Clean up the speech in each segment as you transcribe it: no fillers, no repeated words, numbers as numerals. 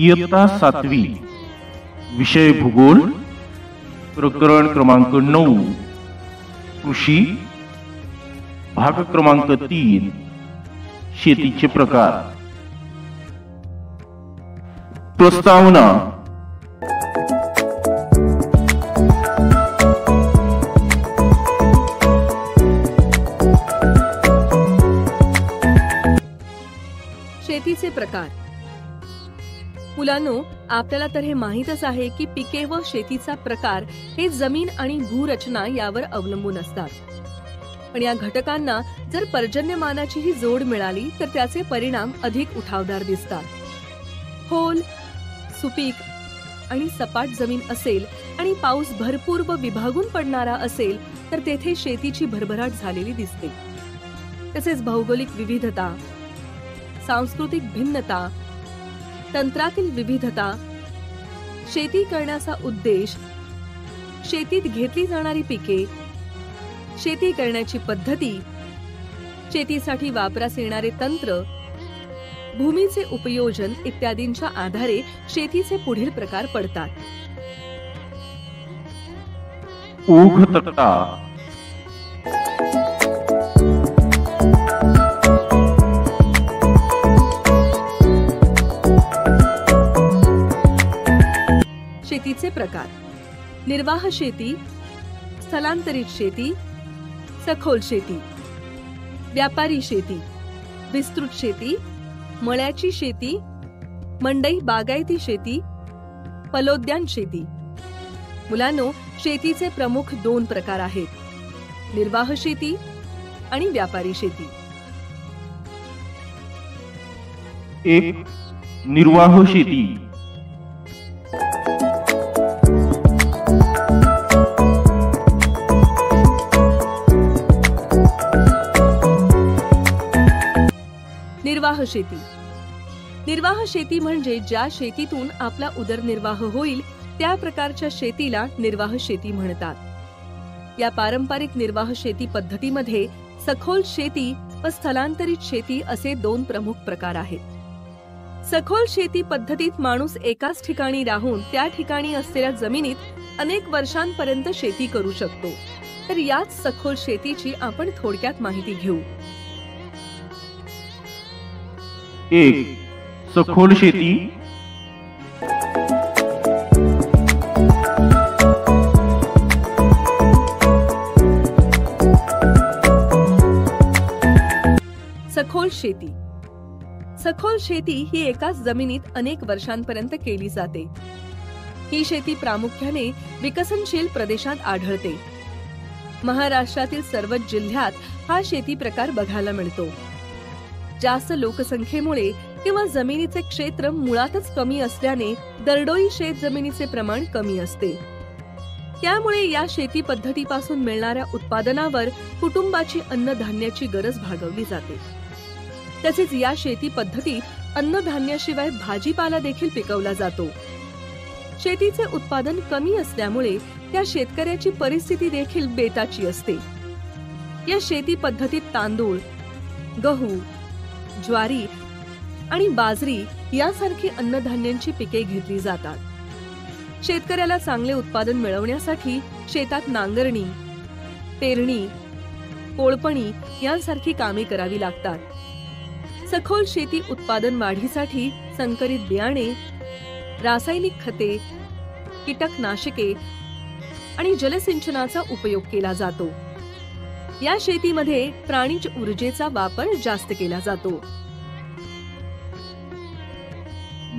इयत्ता 7वी, विषय भूगोल, प्रकरण क्रमांक 9, कृषी, भाग क्रमांक 3, शेतीचे प्रकार. प्रस्तावना. शेतीचे प्रकार. मुलांनो, आपल्याला तर हे माहीतच आहे की पिके व शेतीचा प्रकार हे जमीन आणि भूरचना यावर अवलंबून असतात. पण या घटकांना जर पर्जन्यमानाचीही जोड मिळाली तर त्याचे परिणाम अधिक उठावदार दिसतात. खोल, सुपीक आणि सपाट जमीन असेल आणि पाऊस भरपूर व विभागून पडणारा असेल तर तेथे शेतीची भरभराट झालेली दिसते. तसेच भौगोलिक विविधता, सांस्कृतिक भिन्नता, तंत्रातील विविधता, शेती करण्याचा उद्देश, शेतीत घेतली जाणारी पिके, शेती करण्याची पद्धती, शेतीसाठी वापरास येणारे तंत्र, भूमीचे उपयोजन इत्यादींच्या आधारे शेतीचे पुढील प्रकार पडतात. ओघ तक्ता. शेतीचे प्रकार. निर्वाह शेती, स्थलांतरित शेती, सखोल शेती, व्यापारी शेती, विस्तृत शेती, मळ्याची शेती, मंडई बागायती शेती, फलोद्यान शेती. मुलांनो, शेतीचे प्रमुख 2 प्रकार आहेत, निर्वाह शेती आणि व्यापारी शेती. 1. निर्वाह शेती. निर्वाह शेती. निर्वाह शेती म्हणजे ज्या शेतीतून आपला उदरनिर्वाह होईल त्या प्रकारच्या शेतीला निर्वाह शेती म्हणतात. या पारंपरिक निर्वाह शेती पद्धतीमध्ये सखोल शेती व स्थलांतरित शेती असे 2 प्रमुख प्रकार आहेत. सखोल शेती पद्धतीत माणूस एकाच ठिकाणी राहून त्या ठिकाणी असलेल्या जमिनीत अनेक वर्षांपर्यंत शेती करू शकतो. तर याच सखोल शेतीची आपण थोडक्यात माहिती घेऊ. 1. सखोल शेती. सखोल शेती. सखोल शेती ही एकाच जमिनीत अनेक वर्षांपर्यंत केली जाते. ही शेती प्रामुख्याने विकसनशील प्रदेशात आढळते. महाराष्ट्रातील सर्वच जिल्ह्यात हा शेती प्रकार बघायला मिळतो. जास्त लोकसंख्येमुळे किंवा जमिनीचे क्षेत्र मुळातच कमी असल्याने दरडोई शेत जमिनीचे प्रमाण कमी असते. त्यामुळे या शेती पद्धतीपासून मिळणाऱ्या उत्पादनावर कुटुंबाची अन्नधान्याची गरज भागवली जाते. तसेच या शेती पद्धतीत अन्नधान्याशिवाय भाजीपाला देखील पिकवला जातो. शेतीचे उत्पादन कमी असल्यामुळे त्या शेतकऱ्याची परिस्थिती देखील बेताची असते. या शेती पद्धतीत तांदूळ, गहू, ज्वारी आणि बाजरी यासारखी अन्नधान्यांची पिके घेतली जातात. शेतकऱ्याला चांगले उत्पादन मिळवण्यासाठी शेतात नांगरणी, पेरणी, कोळपणी यांसारखी कामे करावी लागतात. सखोल शेती उत्पादन वाढीसाठी संकरित बियाणे, रासायनिक खते, कीटकनाशके आणि जलसिंचनाचा उपयोग केला जातो. या शेतीमध्ये प्राणीज ऊर्जेचा वापर जास्त केला जातो.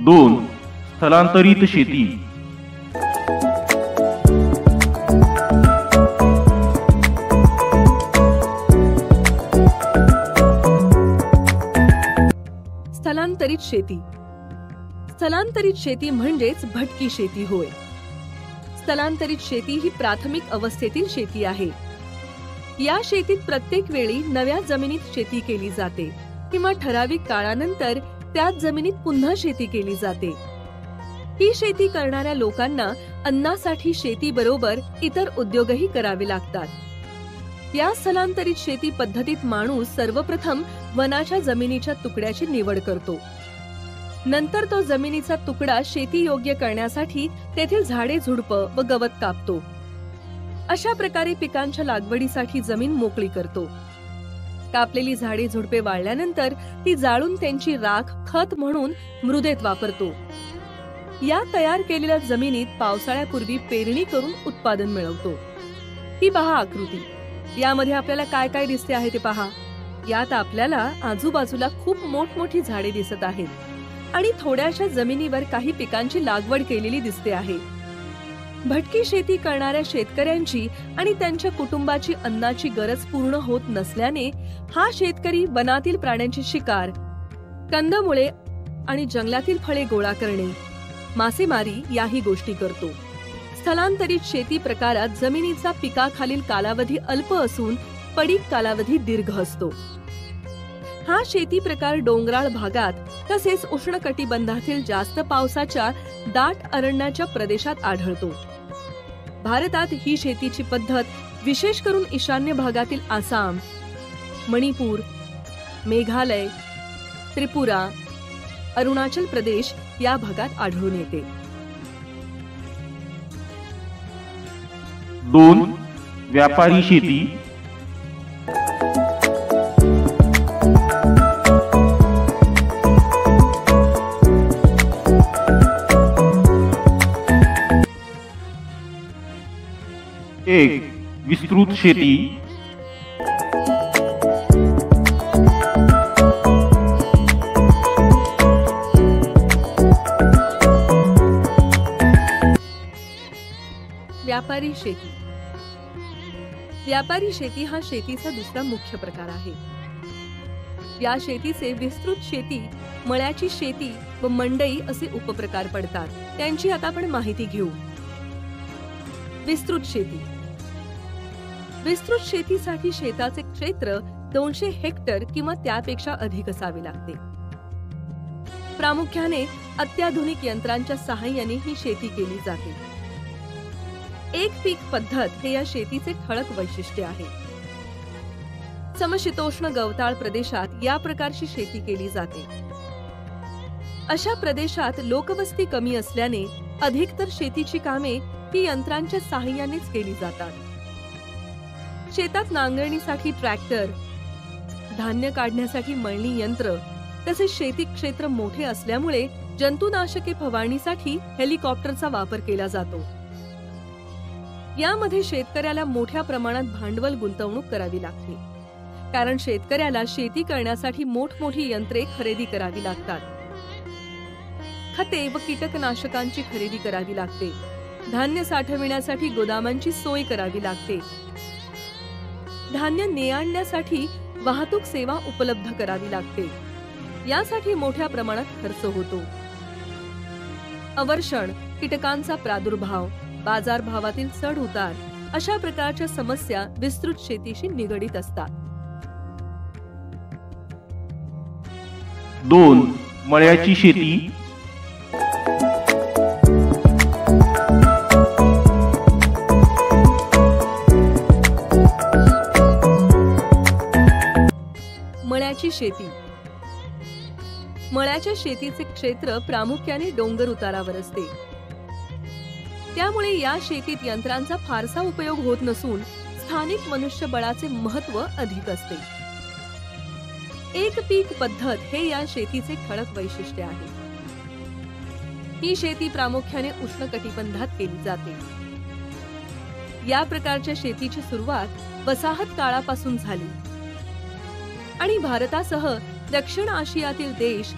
2. स्थलांतरित शेती. स्थलांतरित शेती. स्थलांतरित शेती म्हणजेच भटकी शेती होय. स्थलांतरित शेती ही प्राथमिक अवस्थेतील शेती आहे. या शेतीत प्रत्येक वेळी नव्या जमिनीत शेती केली जाते किंवा ठराविक काळानंतर त्याच जमिनीत पुन्हा शेती केली जाते. ही शेती करणाऱ्या लोकांना अन्नासाठी शेतीबरोबर इतर उद्योगही करावे लागतात. या स्थलांतरित शेती पद्धतीत माणूस सर्वप्रथम वनाच्या जमिनीच्या तुकड्याची निवड करतो. नंतर तो जमिनीचा तुकडा शेती योग्य करण्यासाठी तेथील झाडे झुडपं व गवत कापतो. अशा प्रकारे पिकांच्या लागवडीसाठी जमीन मोकळी करतो. कापलेली झाडे झुडपे वाळल्यानंतर ती जाळून त्यांची राख खत म्हणून मृदेत वापरतो. या तयार केलेल्या जमिनीत पावसाळ्यापूर्वी पेरणी करून उत्पादन मिळवतो. ही पहा आकृती. यामध्ये आपल्याला काय काय दिसते आहे ते पहा. यात आपल्याला आजूबाजूला खूप मोठमोठी झाडे दिसत आहेत आणि थोड्याशा जमिनीवर काही पिकांची लागवड केलेली दिसते आहे. भटकी शेती करणाऱ्या शेतकऱ्यांची आणि त्यांच्या कुटुंबाची अन्नाची गरज पूर्ण होत नसल्याने हा शेतकरी वनातील प्राण्यांची शिकार, कंदमुळे आणि जंगलातील फळे गोळा करणे, मासेमारी याही गोष्टी करतो. स्थलांतरित शेती प्रकारात जमिनीचा पिकाखालील कालावधी अल्प असून पडीक कालावधी दीर्घ असतो. हा शेती प्रकार डोंगराळ भागात तसेच उष्णकटिबंधातील जास्त पावसाच्या दाट अरण्याच्या प्रदेशात आढळतो. भारतात ही शेतीची पद्धत विशेष करून ईशान्य भागातील आसाम, मणिपूर, मेघालय, त्रिपुरा, अरुणाचल प्रदेश या भागात आढळून येते. 2. व्यापारी शेती. 1. विस्तृत शेती. 2. व्यापारी शेती. व्यापारी शेती हा शेतीचा दुसरा मुख्य प्रकार आहे. या शेतीचे विस्तृत शेती, मळ्याची शेती व मंडई असे उपप्रकार पडतात. त्यांची आता आपण माहिती घेऊ. विस्तृत शेती. विस्तृत शेतीसाठी शेताचे क्षेत्र 200 हेक्टर किंवा त्यापेक्षा अधिक असावे लागते. प्रामुख्याने अत्याधुनिक यंत्रांच्या सहाय्याने ही शेती केली जाते. एक पीक पद्धत हे या शेतीचे ठळक वैशिष्ट्य आहे. समशीतोष्ण गवताळ प्रदेशात या प्रकारची शेती केली जाते. अशा प्रदेशात लोकवस्ती कमी असल्याने अधिकतर शेतीची कामे ही यंत्रांच्या सहाय्यानेच केली जातात. शेतात नांगरणीसाठी ट्रॅक्टर, धान्य काढण्यासाठी मळणी यंत्र तसेच शेती क्षेत्र मोठे असल्यामुळे जंतुनाशके फवारणीसाठी हेलिकॉप्टरचा वापर केला जातो. यामध्ये शेतकऱ्याला मोठ्या प्रमाणात भांडवल गुंतवणूक करावी लागते, कारण शेतकऱ्याला शेती करण्यासाठी मोठमोठी यंत्रे खरेदी करावी लागतात. खते व कीटकनाशकांची खरेदी करावी लागते. धान्य साठविण्यासाठी गोदामांची सोय करावी लागते. धान्य ने आणण्यासाठी वाहतूक सेवा उपलब्ध करावी लागते. यासाठी मोठ्या प्रमाणात खर्च होतो. अवर्षण, कीटकांचा प्रादुर्भाव, बाजारभावातील चढ उतार अशा प्रकारच्या समस्या विस्तृत शेतीशी निगडीत असतात. 2. मळ्याची शेती. 2. मळ्याची शेती. मळ्याच्या शेतीचे क्षेत्र प्रामुख्याने डोंगर उतारावर असते. त्यामुळे या शेतीत यंत्रांचा फारसा उपयोग होत नसून स्थानिक मनुष्यबळाचे महत्त्व अधिक असते. एक पीक पद्धत हे या शेतीचे ठळक वैशिष्ट्य आहे. ही शेती प्रामुख्याने उष्णकटिबंधात केली जाते. या प्रकारच्या शेतीची सुरुवात वसाहत काळापासून झाली आणि भारतासह दक्षिण आशियातील देश,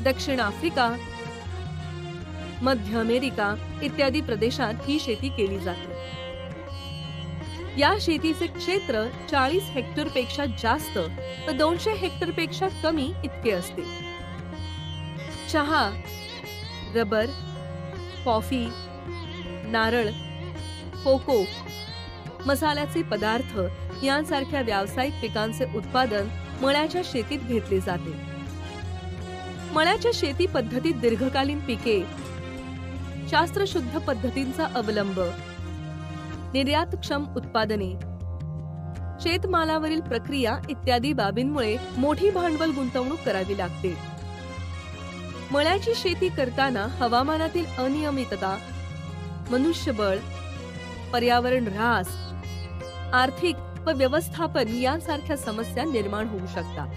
दक्षिण आफ्रिका, मध्य अमेरिका इत्यादी प्रदेशात ही शेती केली जाते. या शेतीचे क्षेत्र 40 हेक्टर पेक्षा जास्त व 200 हेक्टर पेक्षा कमी इतके असते. चहा, रबर, कॉफी, नारळ, कोको, मसाल्याचे पदार्थ यांसारख्या व्यावसायिक पिकांचे उत्पादन मळ्याच्या शेतीत घेतले जाते. मळ्याच्या शेती पद्धतीत दीर्घकालीन पिके, शास्त्रशुद्ध पद्धतींचा अवलंब, निर्यातक्षम उत्पादने, शेतमालावरील प्रक्रिया इत्यादी बाबींमुळे मोठी भांडवल गुंतवणूक करावी लागते. मळ्याची शेती करताना हवामानातील अनियमितता, मनुष्यबळ, पर्यावरण ऱ्हास, आर्थिक व व्यवस्थापन यांसारख्या समस्या निर्माण होऊ शकतात.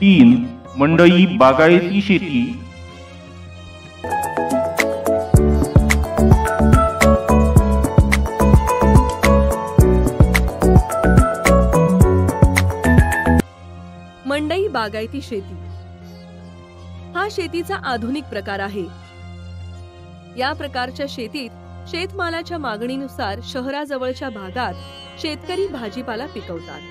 3. मंडई बागायती शेती. मंडई बागायती शेती हा शेतीचा आधुनिक प्रकार आहे. या प्रकारच्या शेतीत शेतमालाच्या मागणीनुसार शहराजवळच्या भागात शेतकरी भाजीपाला पिकवतात.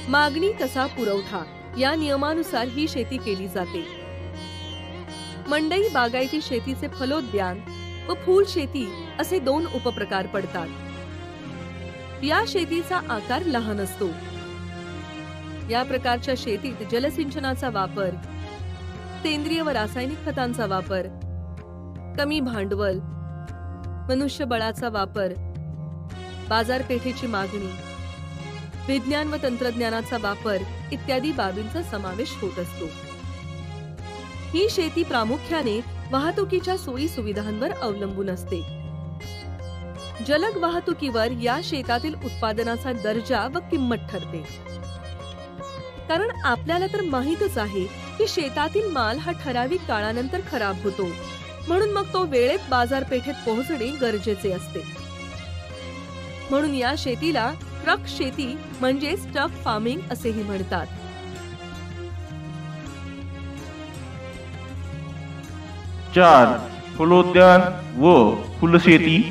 मागणी तसा पुरवठा या नियमानुसार ही शेती केली जाते. मंडई बागायती शेतीचे फलोद्यान व फूल शेती असे 2 उपप्रकार पडतात. या शेतीचा आकार लहान असतो. या प्रकारच्या शेतीत जलसिंचनाचा वापर, सेंद्रिय व रासायनिक खतांचा वापर, कमी भांडवल, मनुष्यबळाचा वापर, बाजारपेठेची मागणी, विज्ञान व तंत्रज्ञानाचा वापर इत्यादी बाबींचा समावेश होत असतो. ही शेती प्रामुख्याने वाहतुकीच्या सोयी सुविधांवर अवलंबून असते. जलद वाहतुकीवर या शेतातील उत्पादनाचा दर्जा व किंमत ठरते. कारण आपल्याला तर माहीतच आहे की शेतातील माल हा ठराविक काळानंतर खराब होतो, म्हणून मग तो वेळेत बाजारपेठेत पोहोचणे गरजेचे असते. म्हणून या शेतीला ट्रक शेती म्हणजे ट्रक फार्मिंग असेही म्हणतात. 4. फलोद्यान व फुलशेती.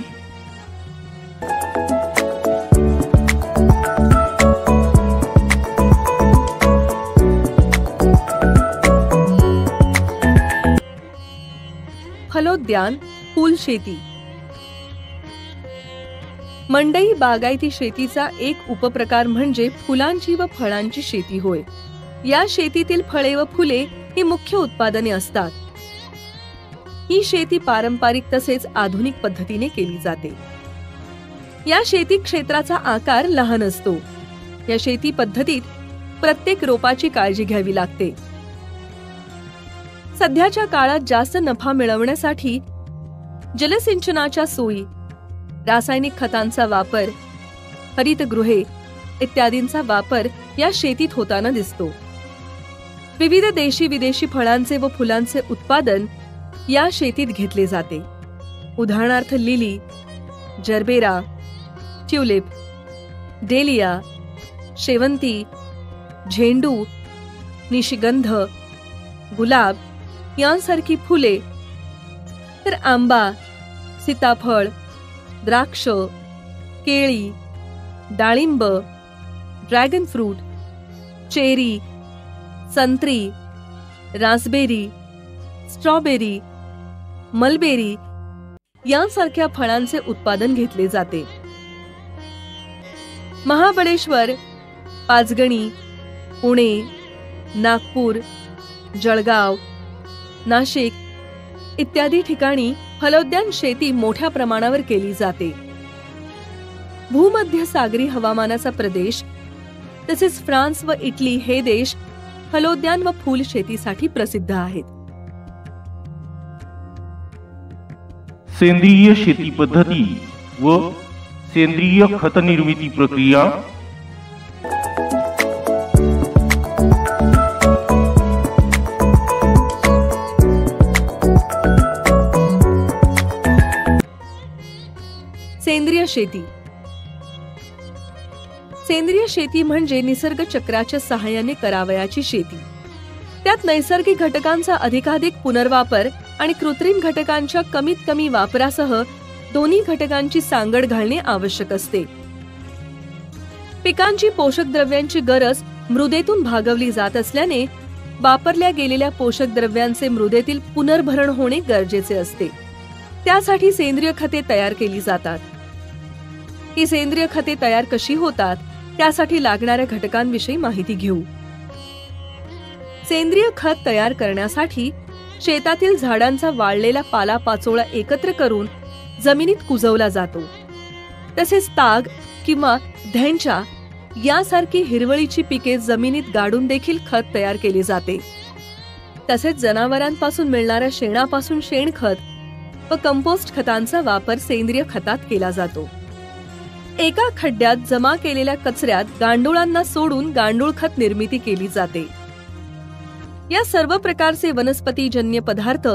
फलोद्यान, फूल शेती. मंडई बागायती शेतीचा एक उपप्रकार म्हणजे फुलांची व फळांची शेती होय. या शेतीतील फळे व फुले ही मुख्य उत्पादने असतात. ही शेती पारंपरिक तसेच आधुनिक पद्धतीने केली जाते. या शेती क्षेत्राचा आकार लहान असतो. या शेती पद्धतीत प्रत्येक रोपाची काळजी घ्यावी लागते. सध्याच्या काळात जास्त नफा मिळवण्यासाठी जलसिंचनाच्या सोयी, रासायनिक खतांचा वापर, हरितगृहे इत्यादींचा वापर या शेतीत होताना दिसतो. विविध देशी विदेशी फळांचे व फुलांचे उत्पादन या शेतीत घेतले जाते. उदाहरणार्थ लिली, जरबेरा, ट्युलिप, डेलिया, शेवंती, झेंडू, निशिगंध, गुलाब यांसारखी फुले, तर आंबा, सीताफळ, द्राक्ष, केळी, डाळिंब, ड्रॅगन फ्रूट, चेरी, संत्री, रास्बेरी, स्ट्रॉबेरी, मलबेरी यांसारख्या फळांचे उत्पादन घेतले जाते. महाबळेश्वर, पाचगणी, पुणे, नागपूर, जळगाव, नाशिक इत्यादी ठिकाणी फलोद्यान शेती मोठ्या प्रमाणावर केली जाते. भूमध्य सागरी हवामानाचा प्रदेश तसेच फ्रान्स व इटली हे देश फलोद्यान व फूल शेतीसाठी प्रसिद्ध आहेत. सेंद्रिय शेती पद्धती व सेंद्रिय खत निर्मिती प्रक्रिया. सेंद्रिय शेती. सेंद्रिय शेती म्हणजे निसर्ग चक्राच्या सहाय्याने करावयाची शेती. त्यात नैसर्गिक घटकांचा अधिकाधिक पुनर्वापर आणि कृत्रिम घटकांच्या कमीत कमी वापरासह दोन्ही घटकांची सांगड घालणे आवश्यक असते. पिकांची पोषक द्रव्यांची गरज मृदेतून भागवली जात असल्याने वापरल्या गेलेल्या पोषक द्रव्यांचे मृदेतील पुनर्भरण होणे गरजेचे असते. त्यासाठी सेंद्रिय खते तयार केली जातात. ही सेंद्रिय खते तयार कशी होतात त्यासाठी लागणाऱ्या घटकांविषयी माहिती घेऊ. सेंद्रिय खत तयार करण्यासाठी शेतातील झाडांचा वाळलेला पालापाचोळा एकत्र करून जमिनीत कुजवला जातो. तसेच ताग किंवा धेंचा यासारखी हिरवळीची पिके जमिनीत गाडून देखील खत तयार केले जाते. तसेच जनावरांपासून मिळणाऱ्या शेणापासून शेणखत व कंपोस्ट खतांचा वापर सेंद्रिय खतात केला जातो. एका खड्ड्यात जमा केलेल्या कचऱ्यात गांडुळांना सोडून गांडूळ खत निर्मिती केली जाते. या सर्व प्रकारचे वनस्पतीजन्य पदार्थ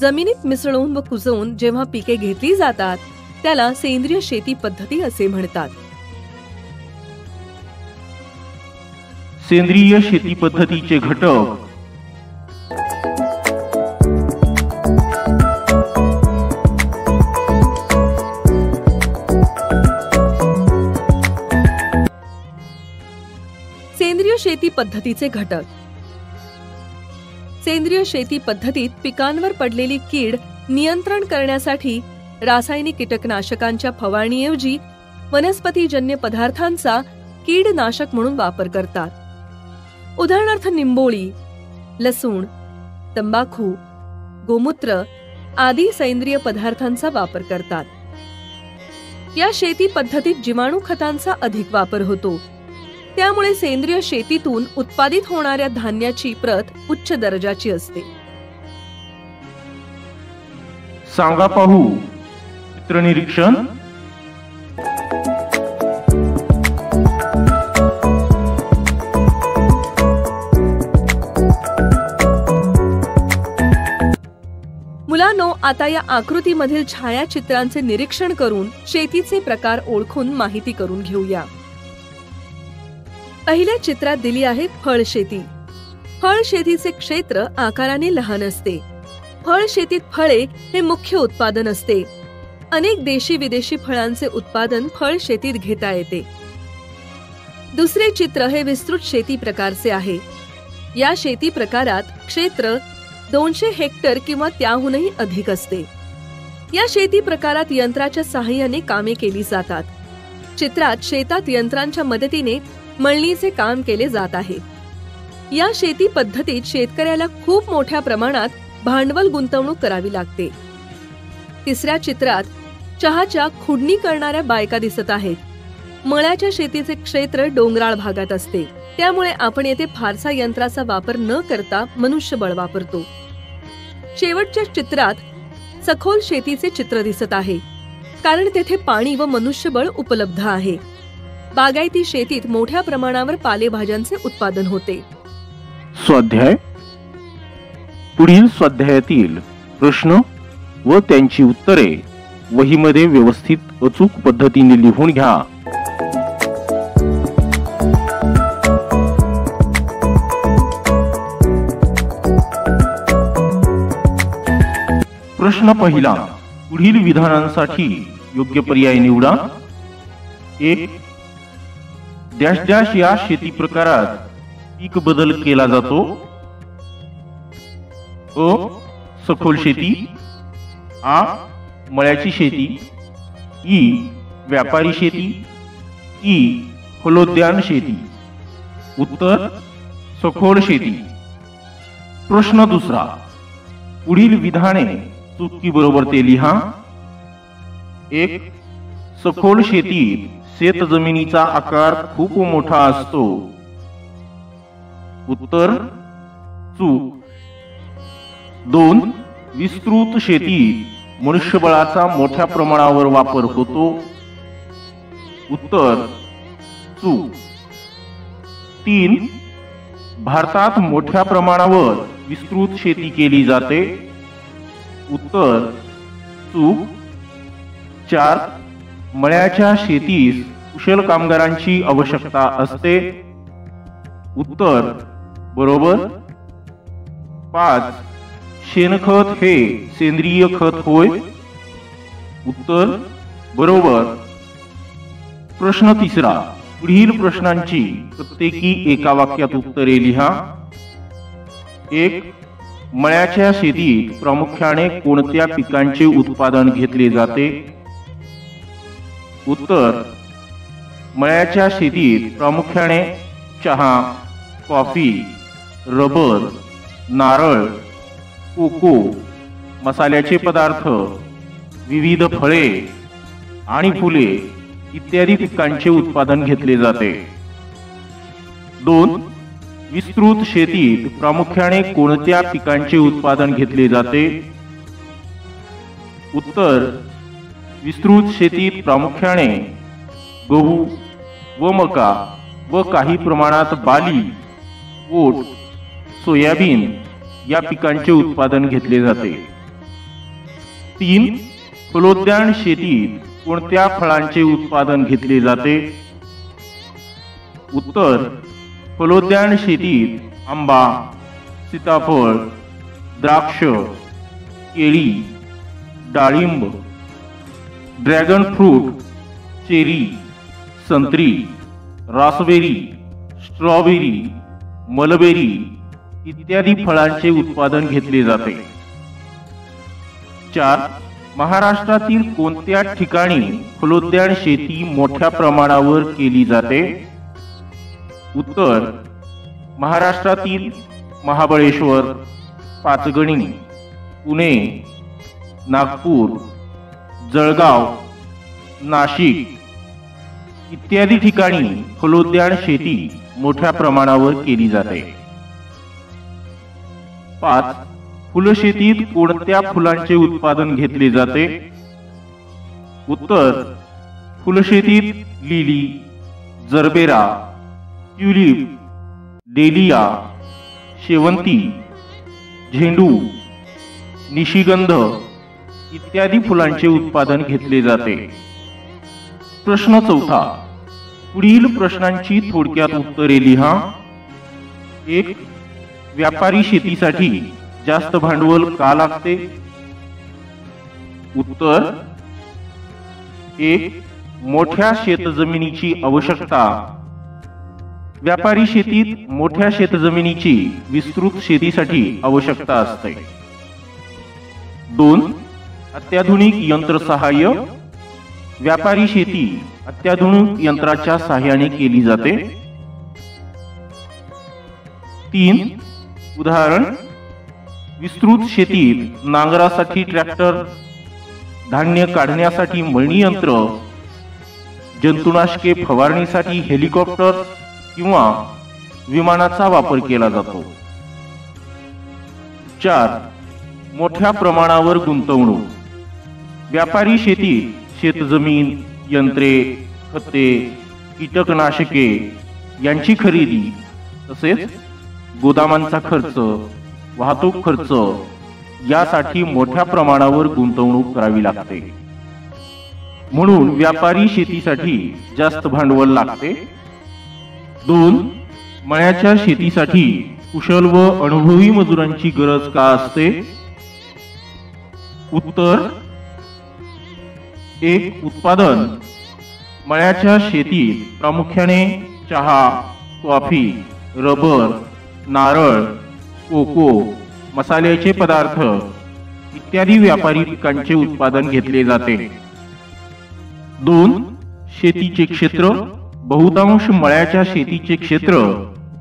जमिनीत मिसळून व कुजवून जेव्हा पिके घेतली जातात त्याला सेंद्रिय शेती पद्धती असे म्हणतात. सेंद्रिय शेती पद्धतीचे घटक. सेंद्रिय शेती पद्धतीचे घटक. सेंद्रिय शेती पद्धतीत पिकांवर पडलेली कीड नियंत्रण करण्यासाठी रासायनिक कीटकनाशकांच्या फवारणीऐवजी वनस्पतीजन्य पदार्थांचा कीडनाशक म्हणून वापर करतात. उदाहरणार्थ निंबोळी, लसूण, तंबाखू, गोमूत्र आदी सेंद्रिय पदार्थांचा वापर करतात. या शेती पद्धतीत जीवाणू खतांचा अधिक वापर होतो. त्यामुळे सेंद्रिय शेतीतून उत्पादित होणाऱ्या धान्याची प्रत उच्च दर्जाची असते. सांगा पाहू चित्रनिरीक्षण. मुलांनो, आता या आकृतीमधील छायाचित्रांचे निरीक्षण करून शेतीचे प्रकार ओळखून माहिती करून घेऊया. पहिल्या चित्रात दिली आहे फळ शेती. फळ शेतीचे क्षेत्र आकाराने लहान असते. फळ शेतीत फळे हे मुख्य उत्पादन असते. अनेक देशी विदेशी फळांचे उत्पादन फळ शेतीत घेता येते. दुसरे चित्र हे विस्तृत शेती प्रकारचे आहे. या शेती प्रकारात क्षेत्र 200 हेक्टर किंवा त्याहूनही अधिक असते. या शेती प्रकारात यंत्राच्या सहाय्याने कामे केली जातात. चित्रात शेतात यंत्रांच्या मदतीने मळणीचे काम केले जात आहे. या शेती पद्धतीत शेतकऱ्याला खूप मोठ्या प्रमाणात भांडवल गुंतवणूक करावी लागते. तिसऱ्या चित्रात चहाच्या खुडणी करणाऱ्या बायका दिसत आहेत. मळ्याच्या शेतीचे क्षेत्र डोंगराळ भागात असते. त्यामुळे आपण येथे फारसा यंत्राचा वापर न करता मनुष्यबळ वापरतो. शेवटच्या चित्रात सखोल शेतीचे चित्र दिसत आहे, कारण तेथे पाणी व मनुष्यबळ उपलब्ध आहे. बागायती शेतीत मोठ्या प्रमाणावर पालेभाज्यांचे उत्पादन होते. स्वाध्याय. पुढील स्वाध्यायातील प्रश्न व त्यांची उत्तरे वहीमध्ये व्यवस्थित अचूक पद्धतीने लिहून घ्या. प्रश्न पहिला. पुढील विधानांसाठी योग्य पर्याय निवडा. 1. डॅश डॅश या शेती प्रकारात पीक बदल केला जातो. अ. सखोल शेती. आ. मळ्याची शेती. ई. व्यापारी शेती. ई. फलोद्यान शेती. उत्तर सखोल शेती. प्रश्न दुसरा. पुढील विधाने चुकी बरोबर ते लिहा. 1. सखोल शेतीत शेत जमिनीचा आकार खूप मोठा असतो. उत्तर चूक. 2. विस्तृत शेतीत मनुष्यबळाचा मोठ्या प्रमाणावर वापर होतो. उत्तर चूक. 3. भारतात मोठ्या प्रमाणावर विस्तृत शेती केली जाते. उत्तर चूक. 4. मळ्याच्या शेतीस कुशल कामगारांची आवश्यकता असते. उत्तर बरोबर. 5. शेणखत हे सेंद्रिय खत होय. उत्तर बरोबर. प्रश्न तिसरा. पुढील प्रश्नांची प्रत्येकी एका वाक्यात उत्तरे लिहा. 1. मळ्याच्या शेतीत प्रामुख्याने कोणत्या पिकांचे उत्पादन घेतले जाते. उत्तर मळ्याच्या शेतीत प्रामुख्याने चहा, कॉफी, रबर, नारळ, कोको, मसाल्याचे पदार्थ, विविध फळे आणि फुले इत्यादी पिकांचे उत्पादन घेतले जाते. 2. विस्तृत शेतीत प्रामुख्याने कोणत्या पिकांचे उत्पादन घेतले जाते? उत्तर: विस्तृत शेतीत प्रामुख्याने गहू व मका व काही प्रमाणात बाली, ओट, सोयाबीन या पिकांचे उत्पादन घेतले जाते. 3. फलोद्यान शेतीत कोणत्या फळांचे उत्पादन घेतले जाते? उत्तर: फलोद्यान शेतीत आंबा, सीताफळ, द्राक्ष, केळी, डाळिंब, ड्रॅगन फ्रूट, चेरी, संत्री, रासबेरी, स्ट्रॉबेरी, मलबेरी इत्यादी फळांचे उत्पादन घेतले जाते. 4. महाराष्ट्रातील कोणत्या ठिकाणी फलोद्यान शेती मोठ्या प्रमाणावर केली जाते? उत्तर: महाराष्ट्रातील महाबळेश्वर, पाचगणी, पुणे, नागपूर, जळगाव, नाशिक इत्यादी ठिकाणी फलोद्यान शेती मोठ्या प्रमाणावर केली जाते. 5. फुलशेतीत कोणत्या फुलांचे उत्पादन घेतले जाते? उत्तर: फुलशेतीत लिली, जरबेरा, ट्यूलिप, डेलिया, शेवंती, झेंडू, निशिगंध इत्यादी फुलांचे उत्पादन घेतले जाते. प्रश्न 4. पुढील प्रश्नांची थोडक्यात उत्तरे लिहा. 1. व्यापारी शेतीसाठी जास्त भांडवल का लागते? उत्तर: 1. मोठ्या शेतजमिनीची आवश्यकता. व्यापारी शेतीत मोठ्या शेतजमिनीची विस्तृत शेतीसाठी आवश्यकता असते. 2. अत्याधुनिक यंत्रसहाय्य. व्यापारी शेती अत्याधुनिक यंत्राच्या सहाय्याने केली जाते. 3. उदाहरण: विस्तृत शेतीत नांगरासाठी ट्रॅक्टर, धान्य काढण्यासाठी मळणी यंत्र, जंतुनाशके फवारणीसाठी हेलिकॉप्टर किंवा विमानाचा वापर केला जातो. 4. मोठ्या प्रमाणावर गुंतवणूक. व्यापारी शेतीत शेतजमीन, यंत्रे, खते, कीटकनाशके यांची खरेदी तसेच गोदामांचा खर्च, वाहतूक खर्च यासाठी मोठ्या प्रमाणावर गुंतवणूक करावी लागते. म्हणून व्यापारी शेतीसाठी जास्त भांडवल लागते. 2. मळ्याच्या शेतीसाठी कुशल व अनुभवी मजुरांची गरज का असते? उत्तर: 1. उत्पादन. मळ्याच्या शेतीत प्रामुख्याने चहा, कॉफी, रबर, नारळ, कोको, मसाल्याचे पदार्थ इत्यादी व्यापारी पिकांचे उत्पादन घेतले जाते. 2. शेतीचे क्षेत्र. बहुतांश मळ्याच्या शेतीचे क्षेत्र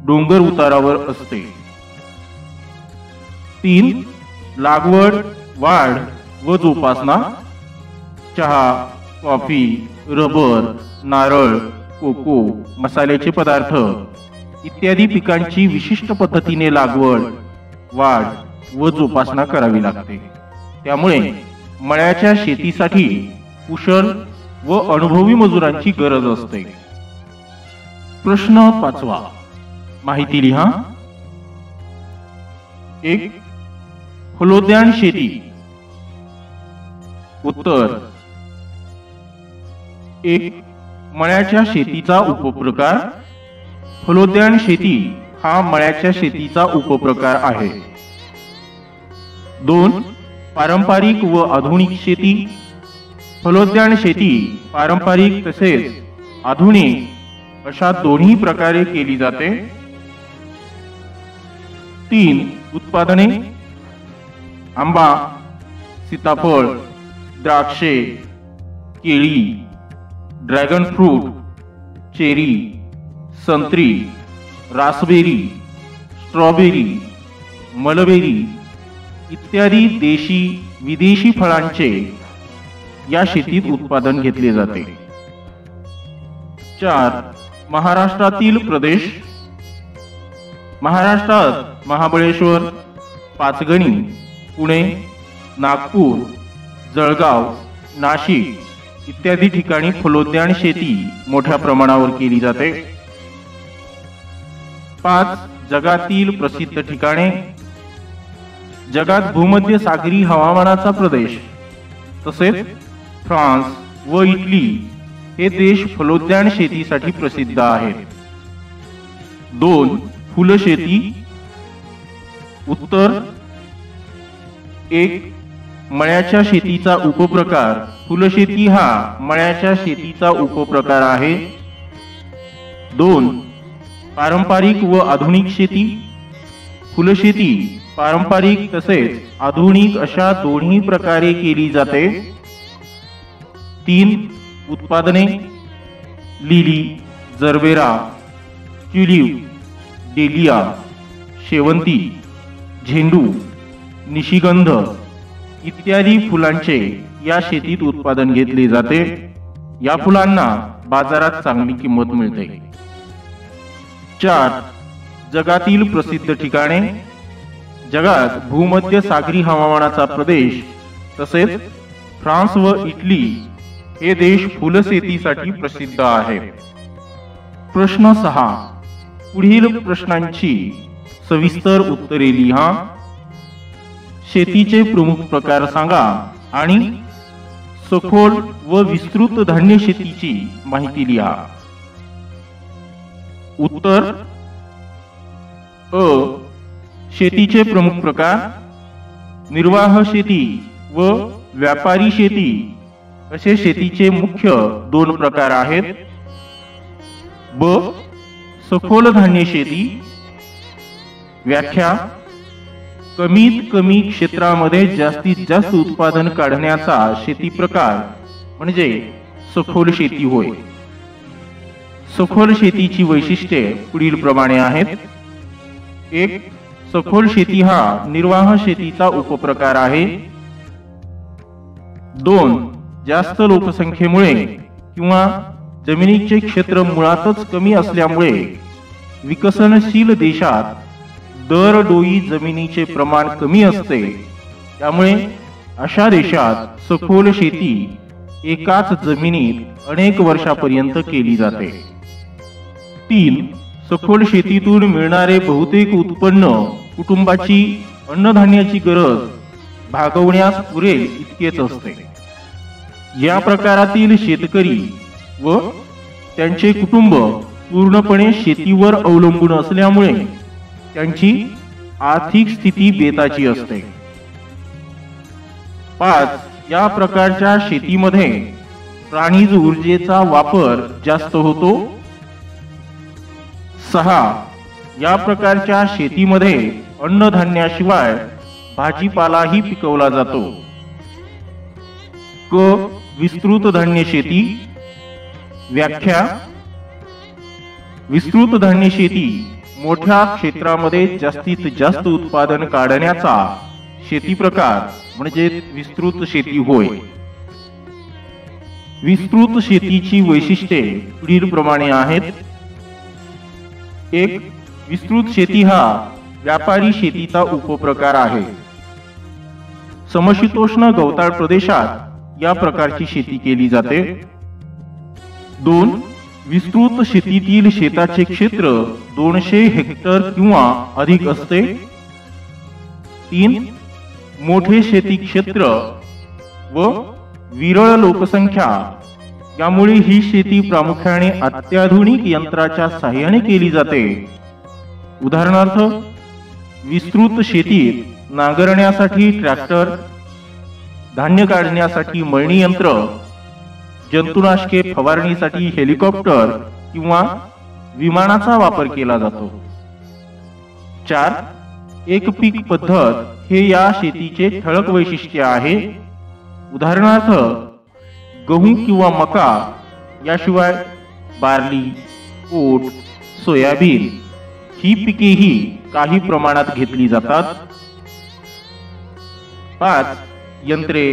डोंगर उतारावर असते. 3. लागवड, वाढ व जोपासना. चहा, कॉफी, रबर, नारळ, कोको, मसाल्याचे पदार्थ इत्यादी पिकांची विशिष्ट पद्धतीने लागवड, वाढ व जोपासना करावी लागते. त्यामुळे मळ्याच्या शेतीसाठी कुशल व अनुभवी मजुरांची गरज असते. प्रश्न 5. माहिती लिहा. 1. फलोद्यान शेती. उत्तर: 1. मळ्याच्या शेतीचा उपप्रकार. फलोद्यान शेती हा मळ्याच्या शेतीचा उपप्रकार आहे. 2. पारंपरिक व आधुनिक शेती. फलोद्यान शेती पारंपरिक तसेच आधुनिक अशा दोन्ही प्रकारे केली जाते. 3. उत्पादने. आंबा, सीताफळ, द्राक्षे, केळी, ड्रॅगन फ्रूट, चेरी, संत्री, रासबेरी, स्ट्रॉबेरी, मलबेरी इत्यादी देशी विदेशी फळांचे या शेतीत उत्पादन घेतले जाते. 4. महाराष्ट्रातील प्रदेश. महाराष्ट्रात महाबळेश्वर, पाचगणी, पुणे, नागपूर, जळगाव, नाशिक इत्यादी ठिकाणी फलोद्यान शेती मोठ्या प्रमाणावर केली जाते. 5 जगातील प्रसिद्ध ठिकाणे. जगात भूमध्य सागरी हवामानाचा प्रदेश तसेच फ्रान्स व इटली हे देश फलोद्यान शेतीसाठी प्रसिद्ध आहेत. 2 फुलशेती. उत्तर. 1 मळ्याच्या शेतीचा उपप्रकार. फुलशेती हा मळ्याच्या शेतीचा उपप्रकार आहे. 2 पारंपरिक व आधुनिक शेती. फुलशेती पारंपरिक तसेच आधुनिक अशा दोन्ही प्रकारे केली जाते. 3 उत्पादने. लिली, जरबेरा, ट्युलिप, डेलिया, शेवंती, झेंडू, निशिगंध इत्यादी फुलांचे या शेतीत उत्पादन घेतले जाते. या फुलांना बाजारात चांगली किंमत मिळते. 4 जगातील प्रसिद्ध ठिकाणे. जगात भूमध्य सागरी हवामानाचा प्रदेश तसेच फ्रान्स व इटली हे देश फुलशेतीसाठी प्रसिद्ध आहेत. प्रश्न 6. पुढील प्रश्नांची सविस्तर उत्तरे लिहा. शेतीचे प्रमुख प्रकार सांगा आणि सखोल व विस्तृत धान्य शेतीची माहिती लिहा. उत्तर. अ. शेतीचे प्रमुख प्रकार. निर्वाह शेती व व्यापारी शेती असे शेतीचे मुख्य 2 प्रकार आहेत. ब. सखोल धान्य शेती. व्याख्या. कमीत कमी क्षेत्रामध्ये जास्तीत जास्त उत्पादन काढण्याचा शेती प्रकार म्हणजे सखोल शेती होय. सखोल शेतीची वैशिष्ट्ये पुढील प्रमाणे आहेत. 1. सखोल शेती हा निर्वाह शेतीचा उपप्रकार आहे. 2. जास्त लोकसंख्येमुळे किंवा जमिनीचे क्षेत्र मुळातच कमी असल्यामुळे विकसनशील देशात दरडोई जमिनीचे प्रमाण कमी असते. त्यामुळे अशा देशात सखोल शेती एकाच जमिनीत अनेक वर्षापर्यंत केली जाते. 3. सखोल शेतीतून मिळणारे बहुतेक उत्पन्न कुटुंबाची अन्नधान्याची गरज भागवण्यास पुरेल इतकेच असते. या प्रकारातील शेतकरी व त्यांचे कुटुंब पूर्णपणे शेतीवर अवलंबून असल्यामुळे त्यांची आर्थिक स्थिती बेताची असते. 5. या प्रकारच्या शेतीमध्ये प्राणीज ऊर्जेचा वापर जास्त होतो. 6. या प्रकारच्या शेतीमध्ये अन्नधान्याशिवाय भाजीपालाही पिकवला जातो. क. विस्तृत धान्य शेती. व्याख्या. विस्तृत धान्य शेती मोठ्या क्षेत्रामध्ये जास्तीत जास्त उत्पादन काढण्याचा शेती प्रकार म्हणजे विस्तृत शेती होय. विस्तृत शेतीची वैशिष्ट्ये पुढील प्रमाणे आहेत. 1. विस्तृत शेती हा व्यापारी शेतीचा उपप्रकार आहे. समशीतोष्ण गवताळ प्रदेशात या प्रकारची शेती केली जाते. 2. विस्तृत शेतीतील शेताचे क्षेत्र 200 हेक्टर किंवा अधिक असते. 3. मोठे शेती क्षेत्र व विरळ लोकसंख्या यामुळे ही शेती प्रामुख्याने अत्याधुनिक यंत्राच्या सहाय्याने केली जाते. उदाहरणार्थ विस्तृत शेतीत नांगरण्यासाठी ट्रॅक्टर, धान्य काढण्यासाठी मळणी यंत्र, जंतुनाशके फवारणीसाठी हेलिकॉप्टर किंवा विमानाचा वापर केला जातो. 4. एक पीक पद्धत हे या शेतीचे ठळक वैशिष्ट्य आहे. उदाहरणार्थ गहू किंवा मका याशिवाय बार्ली, ओट, सोयाबीन ही पिकेही काही प्रमाणात घेतली जातात. 5. यंत्रे,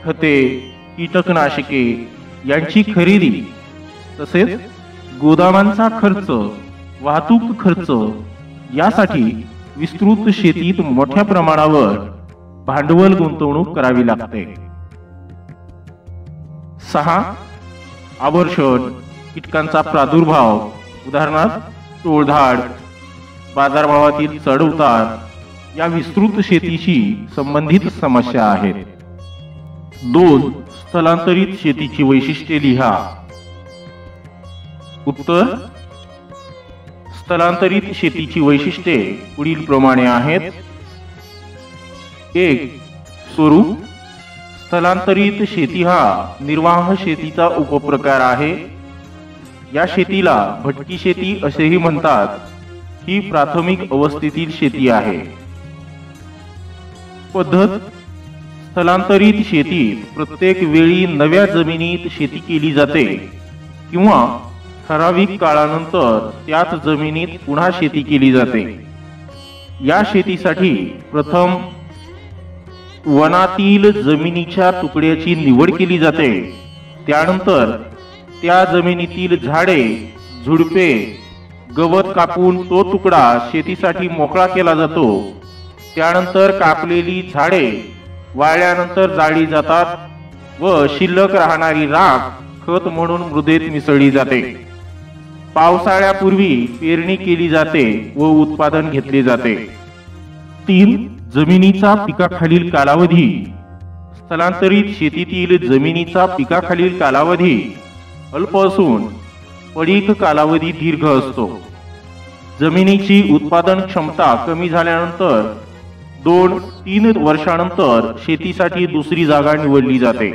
खते, कीटकनाशके यांची खरेदी तसेच गोदामांचा खर्च, वाहतूक खर्च यासाठी विस्तृत शेतीत मोठ्या प्रमाणावर भांडवल गुंतवणूक करावी लागते. 6. आवर्षण, कीटकांचा प्रादुर्भाव, उदाहरणार्थ टोळधाड, बाजारभावातील चढउतार या विस्तृत शेतीशी संबंधित समस्या आहेत. 2. स्थलांतरित शेतीची वैशिष्ट्ये लिहा. उत्तर: स्थलांतरित शेतीची वैशिष्ट्ये पुढील प्रमाणे आहेत. 1. स्वरूप: स्थलांतरित शेती हा निर्वाह शेतीचा उपप्रकार आहे. या शेतीला भटकी शेती असेही म्हणतात. ही प्राथमिक अवस्थेतील शेती आहे. पद्धत: स्थलांतरित शेतीत प्रत्येक वेळी नव्या जमिनीत शेती केली जाते किंवा ठराविक काळानंतर त्याच जमिनीत पुन्हा शेती केली जाते. या शेतीसाठी प्रथम वनातील जमिनीच्या तुकड्याची निवड केली जाते. त्यानंतर त्या जमिनीतील झाडे, झुडपे, गवत कापून तो तुकडा शेतीसाठी मोकळा केला जातो. त्यानंतर कापलेली झाडे वाळल्यानंतर जाळली जातात व शिल्लक राहणारी राख खत म्हणून मृदेत मिसळली जाते. पावसाळ्यापूर्वी पेरणी केली जाते व उत्पादन घेतले जाते. 3. जमिनीचा पिकाखालील कालावधी. स्थलांतरित शेतीतील जमिनीचा पिकाखालील कालावधी अल्प असून पडीक कालावधी दीर्घ असतो. जमिनीची उत्पादन क्षमता कमी झाल्यानंतर 2-3 वर्षानंतर शेतीसाठी दुसरी जागा निवडली जाते.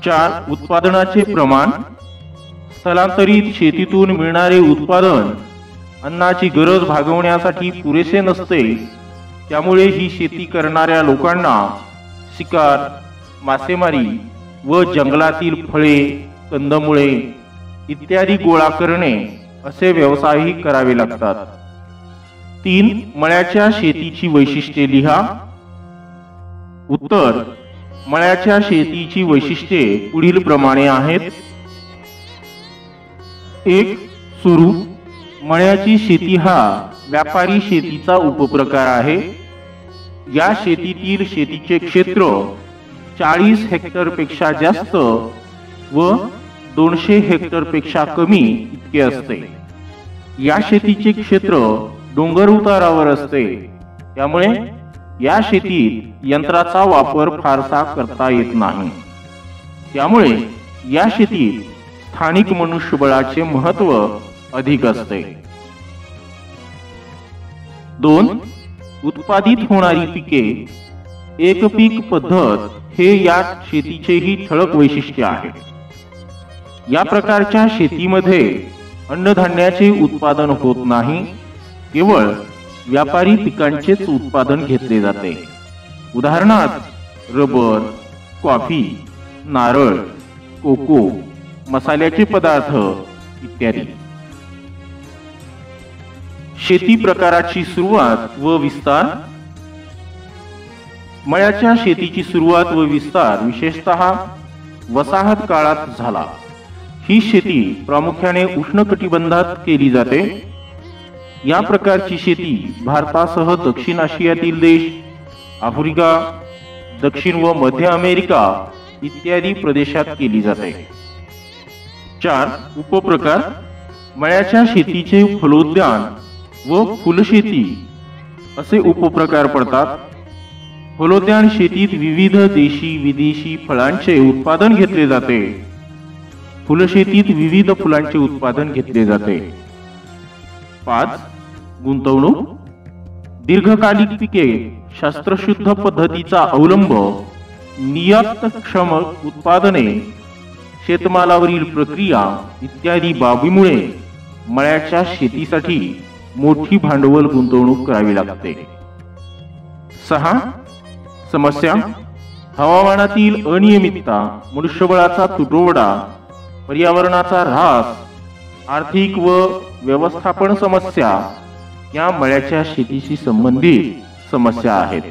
4. उत्पादनाचे प्रमाण. स्थलांतरित शेतीतून मिळणारे उत्पादन अन्नाची गरज भागवण्यासाठी पुरेसे नसते. त्यामुळे ही शेती करणाऱ्या लोकांना शिकार, मासेमारी व जंगलातील फळे, कंदमुळे इत्यादी गोळा करणे असे व्यवसायही करावे लागतात. 3. मळ्याच्या शेतीची वैशिष्ट्ये लिहा. उत्तर: मळ्याच्या शेतीची वैशिष्ट्ये पुढील प्रमाणे आहेत. 1. स्वरूप: मळ्याची शेती हा व्यापारी शेतीचा उपप्रकार आहे. या शेतीतील शेतीचे क्षेत्र 40 हेक्टरपेक्षा जास्त व 200 हेक्टरपेक्षा कमी इतके असते. या शेतीचे क्षेत्र डोंगर उतारावर असते. त्यामुळे या शेतीत यंत्राचा वापर फारसा करता येत नाही. त्यामुळे या शेतीत स्थानिक मनुष्यबळाचे महत्त्व अधिक असते. 2. उत्पादित होणारी पिके. एकपीक पद्धत हे या शेतीचेही ठळक वैशिष्ट्य आहे. या प्रकारच्या शेतीमध्ये अन्नधान्याचे उत्पादन होत नाही, केवळ व्यापारी पिकांचेच उत्पादन घेतले जाते. उदाहरणार्थ रबर, कॉफी, नारळ, कोको, मसाल्याचे पदार्थ इत्यादी. शेती प्रकाराची सुरुवात व विस्तार. मळ्याच्या शेतीची सुरुवात व विस्तार विशेषतः वसाहत काळात झाला. ही शेती प्रामुख्याने उष्णकटिबंधात केली जाते. या प्रकारची शेती भारतासह दक्षिण आशियातील देश, आफ्रिका, दक्षिण व मध्य अमेरिका इत्यादी प्रदेशात केली जाते. 4. उपप्रकार. मळ्याच्या शेतीचे फलोद्यान व फुलशेती असे उपप्रकार पडतात. फलोद्यान शेतीत विविध देशी विदेशी फळांचे उत्पादन घेतले जाते. फुलशेतीत विविध फुलांचे उत्पादन घेतले जाते. 5. गुंतवणूक. दीर्घकालिक पिके, शास्त्रशुद्ध पद्धतीचा अवलंब, नियतक्षम उत्पादने, शेतमालावरील प्रक्रिया इत्यादी बाबीमुळे मळ्याच्या शेतीसाठी मोठी भांडवल गुंतवणूक करावी लागते. 6. समस्या. हवामानातील अनियमितता, मनुष्यबळाचा तुटवडा, पर्यावरणाचा ऱ्हास, आर्थिक व व्यवस्थापन समस्या या मळ्याच्या शेतीशी संबंधित समस्या आहेत.